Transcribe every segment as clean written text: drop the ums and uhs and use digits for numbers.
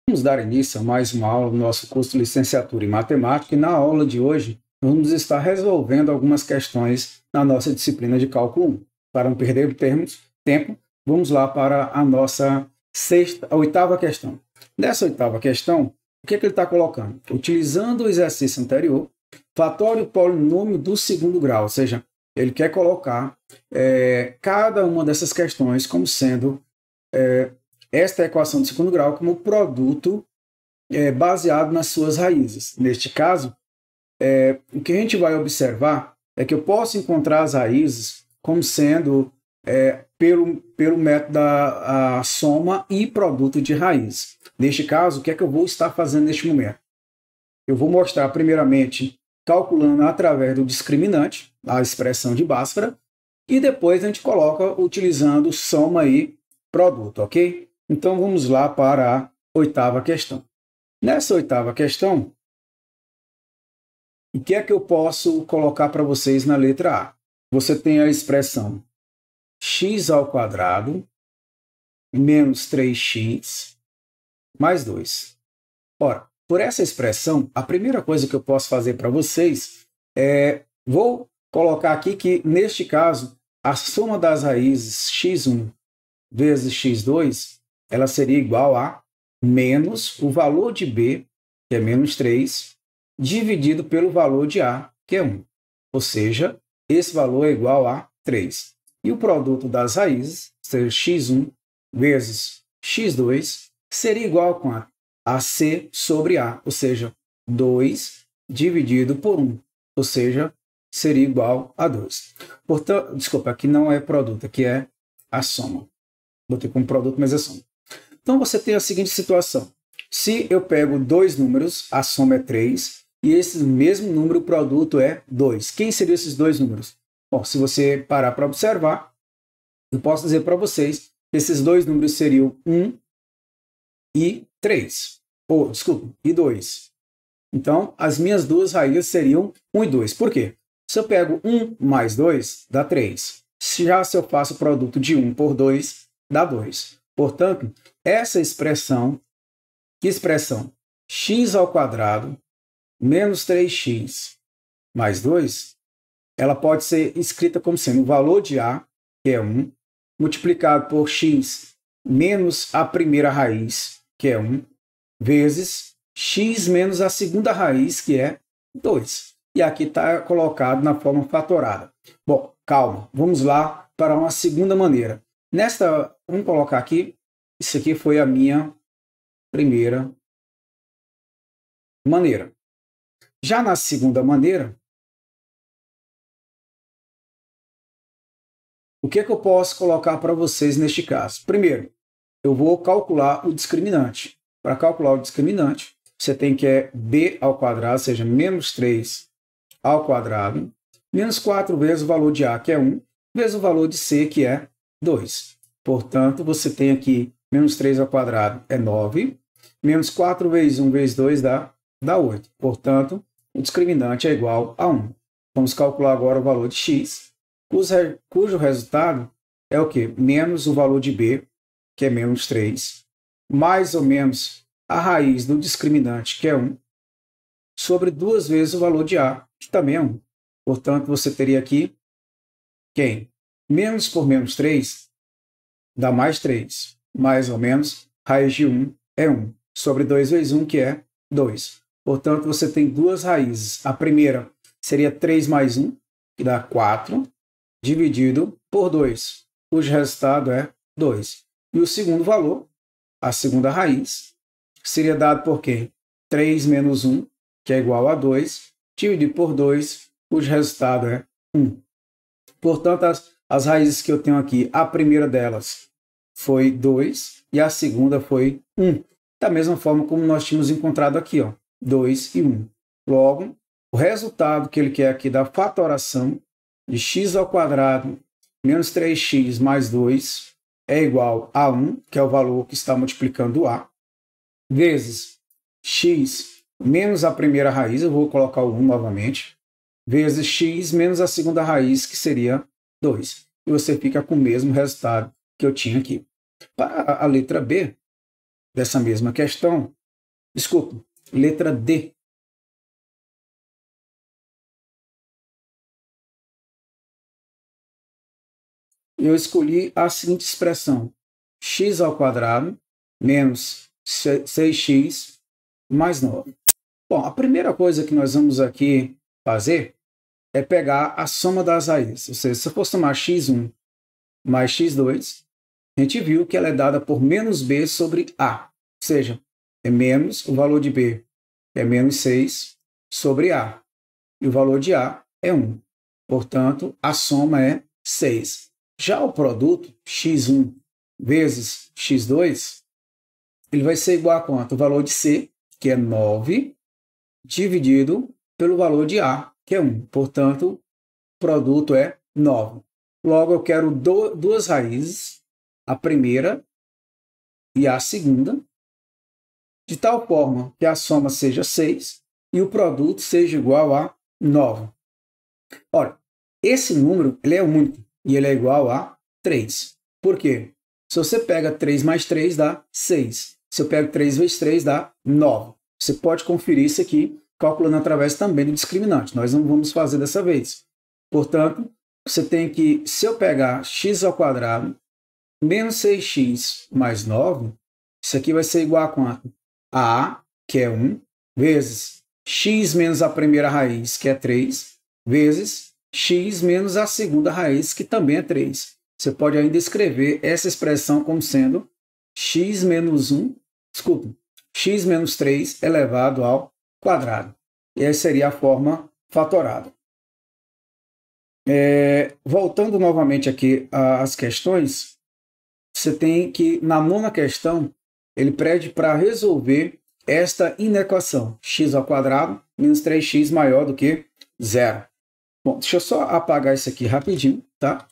Vamos dar início a mais uma aula do nosso curso de licenciatura em matemática e na aula de hoje vamos estar resolvendo algumas questões na nossa disciplina de cálculo 1. Para não perder tempo, vamos lá para a nossa oitava questão. Nessa oitava questão, o que ele está colocando? Utilizando o exercício anterior, fatório polinômio do segundo grau, ou seja, ele quer colocar cada uma dessas questões como sendo esta equação de segundo grau como produto baseado nas suas raízes. Neste caso, o que a gente vai observar é que eu posso encontrar as raízes como sendo pelo método da soma e produto de raiz. Neste caso, o que é que eu vou estar fazendo neste momento? Eu vou mostrar primeiramente calculando através do discriminante, a expressão de Bhaskara, e depois a gente coloca utilizando soma e produto, ok? Então vamos lá para a oitava questão. Nessa oitava questão, o que é que eu posso colocar para vocês na letra A? Você tem a expressão x ao quadrado menos 3x mais 2. Ora, por essa expressão, a primeira coisa que eu posso fazer para vocês vou colocar aqui que, neste caso, a soma das raízes x1 vezes x2, ela seria igual a menos o valor de b, que é menos 3, dividido pelo valor de a, que é 1. Ou seja, esse valor é igual a 3. E o produto das raízes, seja x1 vezes x2, seria igual a quanto? A c sobre a, ou seja, 2 dividido por 1, ou seja, seria igual a 2. Portanto, desculpa, aqui não é produto, aqui é a soma. Botei como produto, mas é soma. Então você tem a seguinte situação. Se eu pego dois números, a soma é 3, e esse mesmo número, o produto é 2. Quem seriam esses dois números? Bom, se você parar para observar, eu posso dizer para vocês que esses dois números seriam 1 e 3. Desculpa, e 2. Então, as minhas duas raízes seriam 1 e 2. Por quê? Se eu pego 1 mais 2, dá 3. Já se eu faço o produto de 1 por 2, dá 2. Portanto, essa expressão, que expressão? X ao quadrado menos 3x mais 2, ela pode ser escrita como sendo o valor de a, que é 1, multiplicado por x menos a primeira raiz, que é 1, vezes x menos a segunda raiz, que é 2. E aqui está colocado na forma fatorada. Bom, calma, vamos lá para uma segunda maneira. Vamos colocar aqui, isso aqui foi a minha primeira maneira. Já na segunda maneira, o que é que eu posso colocar para vocês neste caso? Primeiro, eu vou calcular o discriminante. Para calcular o discriminante, você tem que b ao quadrado, ou seja, menos 3 ao quadrado, menos 4 vezes o valor de a, que é 1, vezes o valor de c, que é 2. Portanto, você tem aqui menos 3 ao quadrado é 9, menos 4 vezes 1 vezes 2 dá 8. Portanto, o discriminante é igual a 1. Vamos calcular agora o valor de x, cujo resultado é o quê? Menos o valor de b, que é menos 3, mais ou menos a raiz do discriminante, que é 1, sobre 2 vezes o valor de a, que também é 1. Portanto, você teria aqui quem? Menos por menos 3 dá mais 3. Mais ou menos, raiz de 1 é 1. Sobre 2 vezes 1, que é 2. Portanto, você tem duas raízes. A primeira seria 3 mais 1, que dá 4, dividido por 2, cujo resultado é 2. E o segundo valor, a segunda raiz, seria dado por quê? 3 menos 1, que é igual a 2, dividido por 2, cujo resultado é 1. Portanto, as raízes que eu tenho aqui, a primeira delas foi 2 e a segunda foi 1. Da mesma forma como nós tínhamos encontrado aqui, 2 e 1. Logo, o resultado que ele quer aqui da fatoração de x ao quadrado menos 3x mais 2 é igual a 1, que é o valor que está multiplicando a, vezes x menos a primeira raiz, eu vou colocar o 1 novamente, vezes x menos a segunda raiz, que seria 2. E você fica com o mesmo resultado que eu tinha aqui. Para a letra B dessa mesma questão, Desculpa, letra D. Eu escolhi a seguinte expressão: x ao quadrado menos 6x mais 9. Bom, a primeira coisa que nós vamos aqui fazer é pegar a soma das raízes. Ou seja, se eu fosse tomar x1 mais x2, a gente viu que ela é dada por menos b sobre a. Ou seja, é menos o valor de b, que é menos 6, sobre a. E o valor de a é 1. Portanto, a soma é 6. Já o produto, x1 vezes x2, ele vai ser igual a quanto? O valor de c, que é 9, dividido pelo valor de a, que é 1. Portanto, o produto é 9. Logo, eu quero duas raízes, a primeira e a segunda, de tal forma que a soma seja 6 e o produto seja igual a 9. Ora, esse número ele é único e ele é igual a 3. Por quê? Se você pega 3 mais 3, dá 6. Se eu pego 3 vezes 3, dá 9. Você pode conferir isso aqui, calculando através também do discriminante. Nós não vamos fazer dessa vez. Portanto, você tem que, se eu pegar x ao quadrado menos 6x mais 9, isso aqui vai ser igual a quanto? A, que é 1, vezes x menos a primeira raiz, que é 3, vezes x menos a segunda raiz, que também é 3. Você pode ainda escrever essa expressão como sendo x menos 1, desculpa, x menos 3 elevado ao quadrado. E essa seria a forma fatorada. Voltando novamente aqui às questões, você tem que, na nona questão, ele pede para resolver esta inequação, x ao quadrado menos 3x maior do que 0. Bom, deixa eu só apagar isso aqui rapidinho, tá?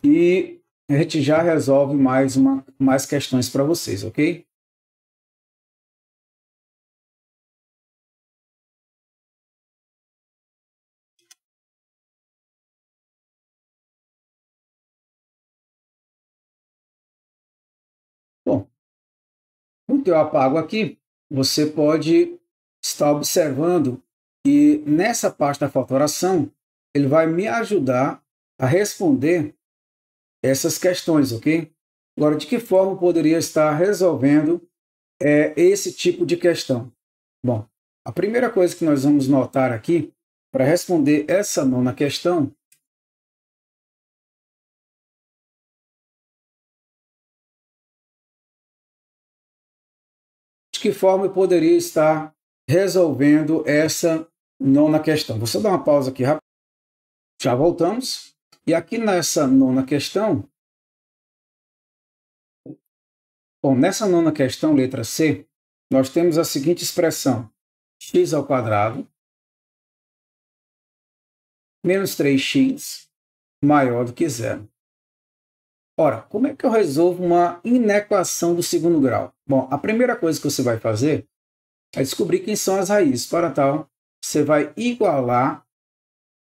E a gente já resolve mais questões para vocês, ok? Bom, quando eu apago aqui, você pode estar observando que nessa parte da fatoração, ele vai me ajudar a responder essas questões, ok? Agora, de que forma eu poderia estar resolvendo esse tipo de questão? Bom, a primeira coisa que nós vamos notar aqui, para responder essa nona questão, de que forma eu poderia estar resolvendo essa nona questão. Vou só dar uma pausa aqui rápido. Já voltamos. E aqui nessa nona questão, bom, nessa nona questão, letra C, nós temos a seguinte expressão: x ao quadrado menos 3x maior do que 0. Ora, como é que eu resolvo uma inequação do segundo grau? Bom, a primeira coisa que você vai fazer é descobrir quem são as raízes. Para tal, você vai igualar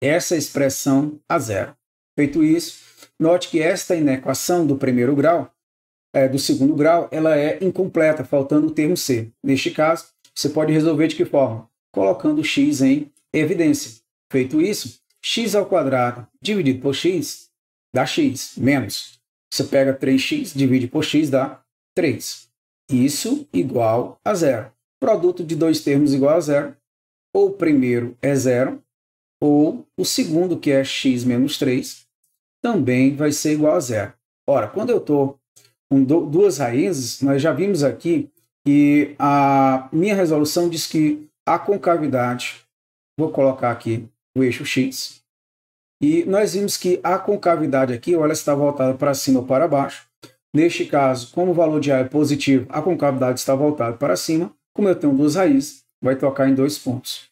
essa expressão a 0. Feito isso, note que esta inequação do primeiro grau, do segundo grau, ela é incompleta, faltando o termo c. Neste caso, você pode resolver de que forma? Colocando x em evidência. Feito isso, x ao quadrado dividido por x dá x, menos. Você pega 3x, divide por x, dá 3. Isso igual a 0. Produto de dois termos igual a 0. Ou o primeiro é 0, ou o segundo, que é x menos 3, também vai ser igual a 0. Ora, quando eu estou com duas raízes, nós já vimos aqui que a minha resolução diz que a concavidade, vou colocar aqui o eixo x, e nós vimos que a concavidade aqui, ou ela está voltada para cima ou para baixo. Neste caso, como o valor de A é positivo, a concavidade está voltada para cima. Como eu tenho duas raízes, vai tocar em 2 pontos.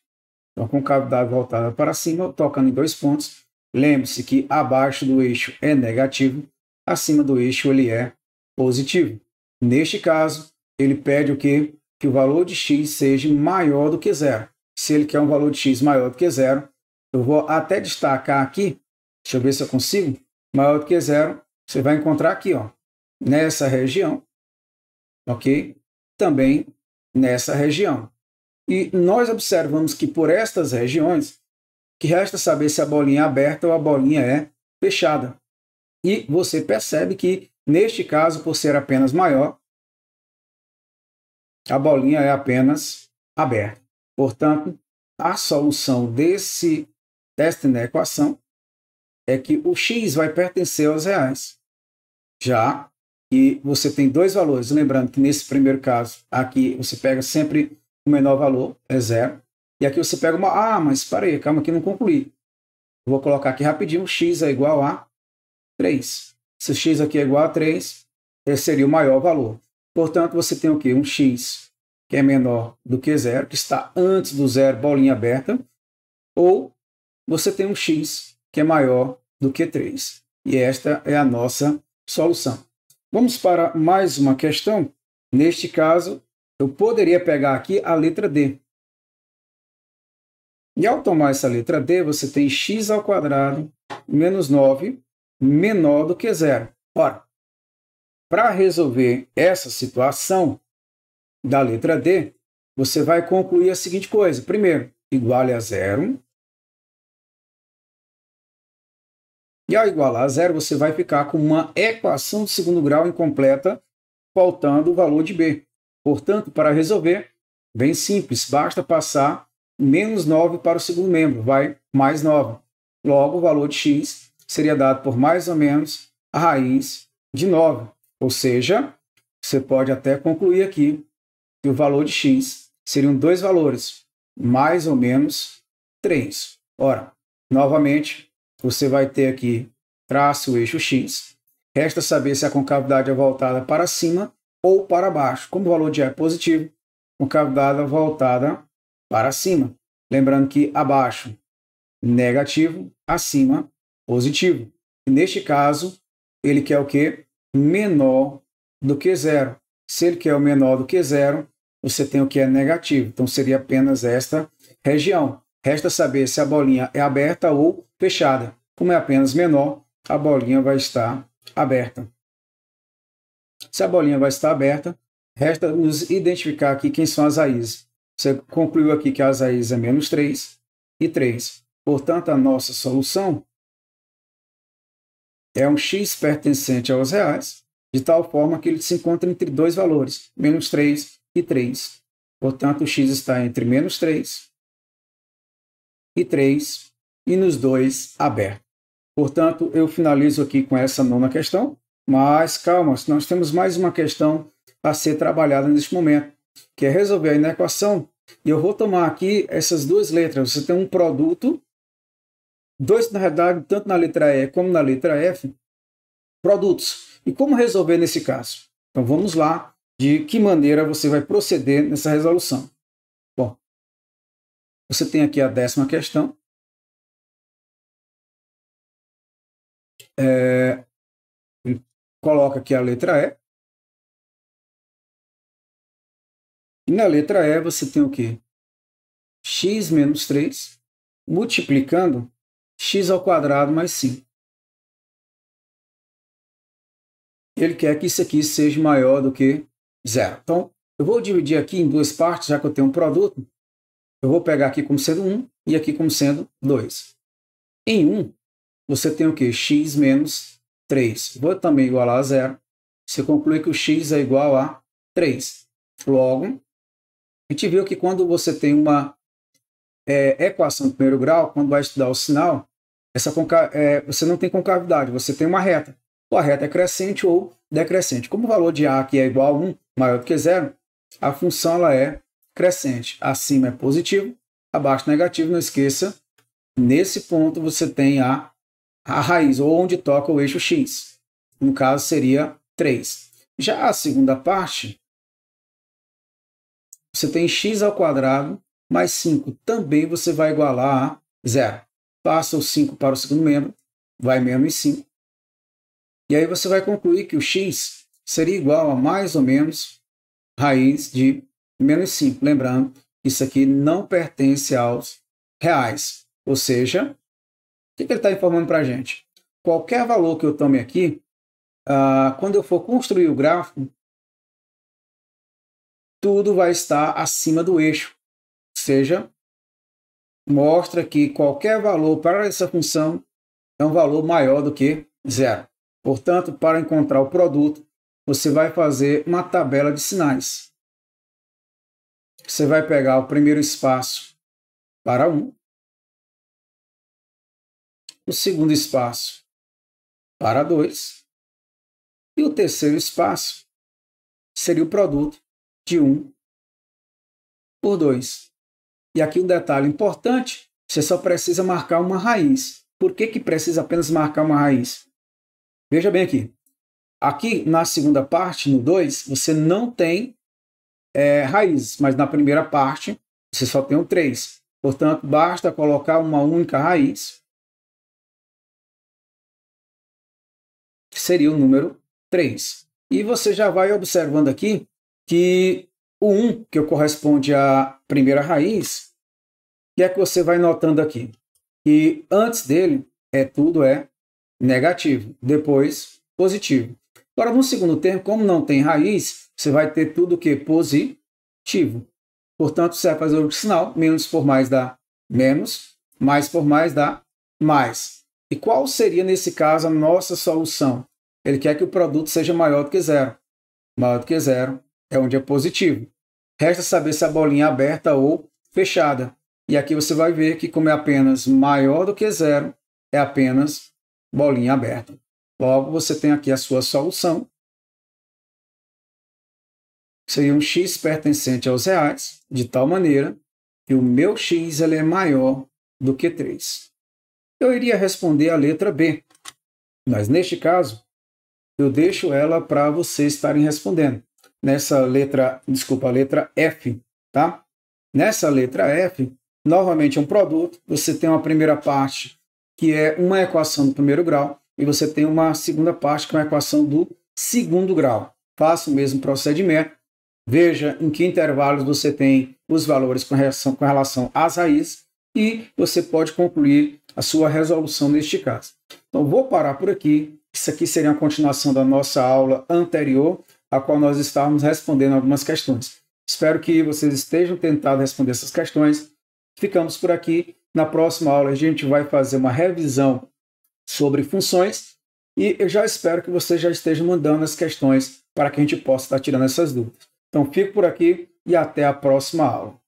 Então, a concavidade voltada para cima, tocando em 2 pontos. Lembre-se que abaixo do eixo é negativo, acima do eixo ele é positivo. Neste caso, ele pede o quê? Que o valor de x seja maior do que 0. Se ele quer um valor de x maior do que 0, eu vou até destacar aqui, deixa eu ver se eu consigo, maior do que 0, você vai encontrar aqui, ó, nessa região, ok? Também nessa região. E nós observamos que por estas regiões, que resta saber se a bolinha é aberta ou a bolinha é fechada. E você percebe que, neste caso, por ser apenas maior, a bolinha é apenas aberta. Portanto, a solução desta equação é que o x vai pertencer aos reais. Já que você tem dois valores, lembrando que nesse primeiro caso, aqui você pega sempre o menor valor, é 0. E aqui você pega uma... Ah, mas para aí, calma que não concluí. Vou colocar aqui rapidinho, x é igual a 3. Se x aqui é igual a 3, esse seria o maior valor. Portanto, você tem o quê? Um x que é menor do que 0, que está antes do zero, bolinha aberta, ou você tem um x que é maior do que 3. E esta é a nossa solução. Vamos para mais uma questão. Neste caso, eu poderia pegar aqui a letra D. E ao tomar essa letra D, você tem x² menos 9 menor do que 0. Ora, para resolver essa situação da letra D, você vai concluir a seguinte coisa. Primeiro, iguale a 0. E ao igualar a 0, você vai ficar com uma equação de segundo grau incompleta, faltando o valor de B. Portanto, para resolver, bem simples, basta passar menos 9 para o segundo membro, vai mais 9. Logo, o valor de x seria dado por mais ou menos a raiz de 9. Ou seja, você pode até concluir aqui que o valor de x seriam dois valores, mais ou menos 3. Ora, novamente, você vai ter aqui, trace o eixo x. Resta saber se a concavidade é voltada para cima ou para baixo. Como o valor de A é positivo, concavidade é voltada para cima. Lembrando que abaixo, negativo, acima, positivo. E neste caso, ele quer o quê? Menor do que 0. Se ele quer o menor do que 0, você tem o que é negativo. Então, seria apenas esta região. Resta saber se a bolinha é aberta ou fechada. Como é apenas menor, a bolinha vai estar aberta. Se a bolinha vai estar aberta, resta nos identificar aqui quem são as raízes. Você concluiu aqui que as raízes é menos 3 e 3. Portanto, a nossa solução é um x pertencente aos reais, de tal forma que ele se encontra entre dois valores, menos 3 e 3. Portanto, o x está entre menos 3 e 3, e nos dois aberto. Portanto, eu finalizo aqui com essa nona questão, mas calma, nós temos mais uma questão a ser trabalhada neste momento, que é resolver a inequação, e eu vou tomar aqui essas duas letras. Você tem um produto, dois, na realidade, tanto na letra E como na letra F, produtos. E como resolver nesse caso? Então vamos lá, de que maneira você vai proceder nessa resolução. Bom, você tem aqui a 10ª questão. Coloca aqui a letra E. E na letra E você tem o quê? X menos 3 multiplicando x² mais 5. Ele quer que isso aqui seja maior do que 0. Então, eu vou dividir aqui em duas partes, já que eu tenho um produto. Eu vou pegar aqui como sendo 1 e aqui como sendo 2. Em 1, você tem o quê? X menos 3. Vou também igualar a 0. Você conclui que o x é igual a 3. Logo, a gente viu que quando você tem uma equação de primeiro grau, quando vai estudar o sinal, você não tem concavidade, você tem uma reta. Ou a reta é crescente ou decrescente. Como o valor de A aqui é igual a 1, maior do que 0, a função ela é crescente. Acima é positivo, abaixo negativo. Não esqueça, nesse ponto você tem a raiz, ou onde toca o eixo x. No caso seria 3. Já a segunda parte, você tem x² mais 5. Também você vai igualar a 0. Passa o 5 para o segundo membro, vai menos 5. E aí você vai concluir que o x seria igual a mais ou menos raiz de menos 5. Lembrando que isso aqui não pertence aos reais. Ou seja, o que ele está informando para a gente? Qualquer valor que eu tome aqui, quando eu for construir o gráfico, tudo vai estar acima do eixo. Ou seja, mostra que qualquer valor para essa função é um valor maior do que zero. Portanto, para encontrar o produto, você vai fazer uma tabela de sinais. Você vai pegar o primeiro espaço para 1, o segundo espaço para 2, e o terceiro espaço seria o produto de 1 por 2. E aqui um detalhe importante, você só precisa marcar uma raiz. Por que precisa apenas marcar uma raiz? Veja bem aqui. Aqui na segunda parte, no 2, você não tem raízes, mas na primeira parte você só tem o 3. Portanto, basta colocar uma única raiz, que seria o número 3. E você já vai observando aqui que o 1, que corresponde à primeira raiz, o que é que você vai notando aqui? Que antes dele tudo é negativo, depois positivo. Agora, no segundo termo, como não tem raiz, você vai ter tudo que positivo. Portanto, você vai fazer o sinal, menos por mais dá menos, mais por mais dá mais. E qual seria, nesse caso, a nossa solução? Ele quer que o produto seja maior do que zero. Maior do que zero é onde é positivo. Resta saber se a bolinha é aberta ou fechada. E aqui você vai ver que, como é apenas maior do que zero, é apenas bolinha aberta. Logo, você tem aqui a sua solução. Seria um x pertencente aos reais, de tal maneira que o meu x ele é maior do que 3. Eu iria responder a letra B, mas neste caso, eu deixo ela para vocês estarem respondendo. Nessa letra, desculpa, a letra F, tá? Nessa letra F, novamente é um produto, você tem uma primeira parte que é uma equação do primeiro grau, e você tem uma segunda parte que é uma equação do segundo grau. Faça o mesmo procedimento, veja em que intervalos você tem os valores com relação às raízes, e você pode concluir a sua resolução neste caso. Então, vou parar por aqui. Isso aqui seria a continuação da nossa aula anterior, a qual nós estávamos respondendo algumas questões. Espero que vocês estejam tentando responder essas questões. Ficamos por aqui. Na próxima aula, a gente vai fazer uma revisão sobre funções e eu já espero que vocês já estejam mandando as questões para que a gente possa estar tirando essas dúvidas. Então, fico por aqui e até a próxima aula.